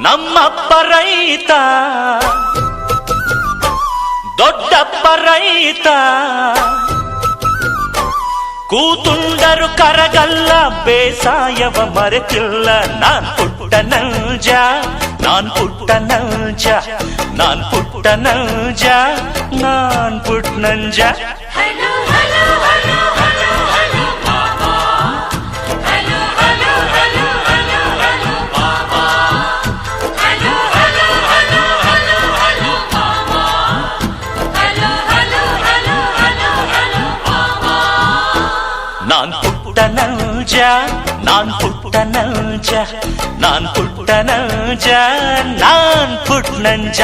ನಮ್ಮಪ್ಪ ರೈತ ದೊಡ್ಡಪ್ಪ ರೈತ ಕೂತುಂಡರು ಕರಗಲ್ಲ ಬೇಸಾಯವ ಮರೆತಿಲ್ಲ ನಾನ್ ಪುಟ್ಟ ನಂಜ ನಾನ್ ಪುಟ್ಟ ನಂಜ ನಾನ್ ಪುಟ್ಟ ನಂಜ ನಾನ್ ಪುಟ್ಟ ನಂಜ ನಾನ್ ಪುಟ್ಟ ನಂಜ ನಾನ್ ಪುಟ್ಟ ನಂಜ ನಾನ್ ಪುಟ್ಟ ನಂಜ ನಾನ್ ಪುಟ್ಟ ನಂಜ